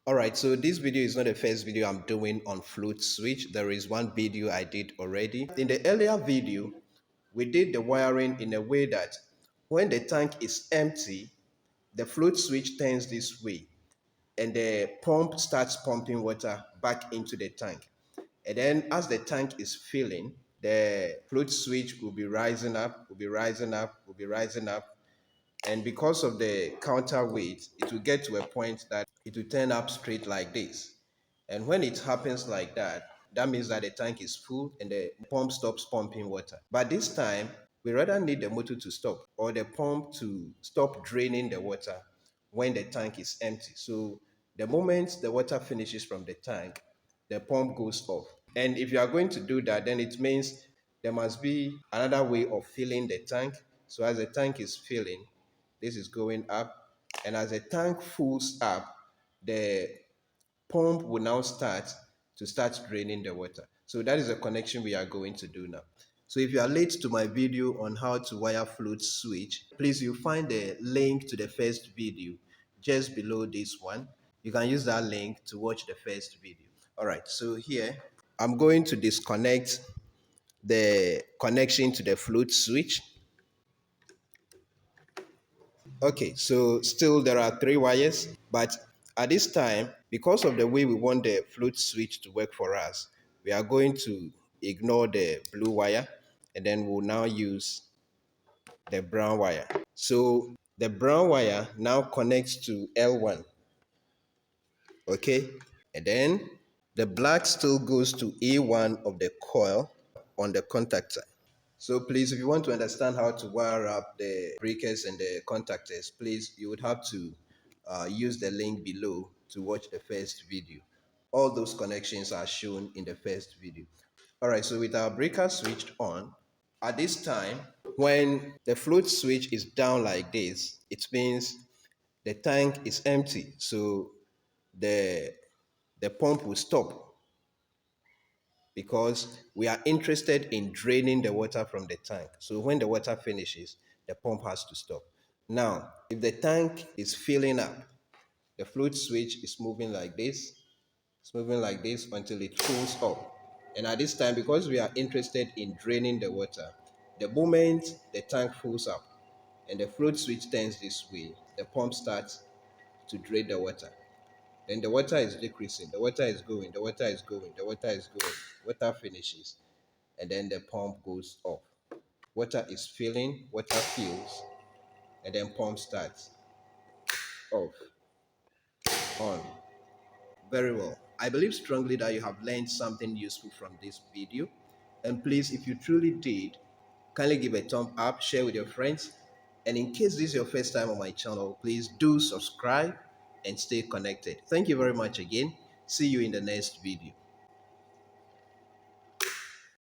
All right, so this video is not the first video I'm doing on float switch. There is one video I did already. In the earlier video, we did the wiring in a way that when the tank is empty, the float switch turns this way and the pump starts pumping water back into the tank. And then as the tank is filling, the float switch will be rising up, will be rising up, will be rising up. And because of the counterweight, it will get to a point that it will turn up straight like this. And when it happens like that, that means that the tank is full and the pump stops pumping water. But this time, we rather need the motor to stop or the pump to stop draining the water when the tank is empty. So the moment the water finishes from the tank, the pump goes off. And if you are going to do that, then it means there must be another way of filling the tank. So as the tank is filling, this is going up. And as the tank fills up, the pump will now start draining the water. So that is a connection we are going to do now. So if you are late to my video on how to wire float switch, please you find the link to the first video just below this one. You can use that link to watch the first video. All right, so here I'm going to disconnect the connection to the float switch. Okay, so still there are three wires, but at this time, because of the way we want the float switch to work for us, we are going to ignore the blue wire and then we'll now use the brown wire. So the brown wire now connects to L1, okay? And then the black still goes to A1 of the coil on the contactor. So please, if you want to understand how to wire up the breakers and the contactors, please, you would have to use the link below to watch the first video. All those connections are shown in the first video. All right, so with our breaker switched on, at this time, when the float switch is down like this, it means the tank is empty. So the, the pump will stop because we are interested in draining the water from the tank. So when the water finishes, the pump has to stop. Now, if the tank is filling up, the float switch is moving like this. It's moving like this until it fills up. And at this time, because we are interested in draining the water, the moment the tank fills up and the float switch turns this way, the pump starts to drain the water. Then the water is decreasing, the water is going, the water is going, the water is going, water finishes, and then the pump goes off. Water is filling, water fills, and then pump starts off, on. Very well. I believe strongly that you have learned something useful from this video. And please, if you truly did, kindly give a thumb up, share with your friends. And in case this is your first time on my channel, please do subscribe and stay connected. Thank you very much again. See you in the next video.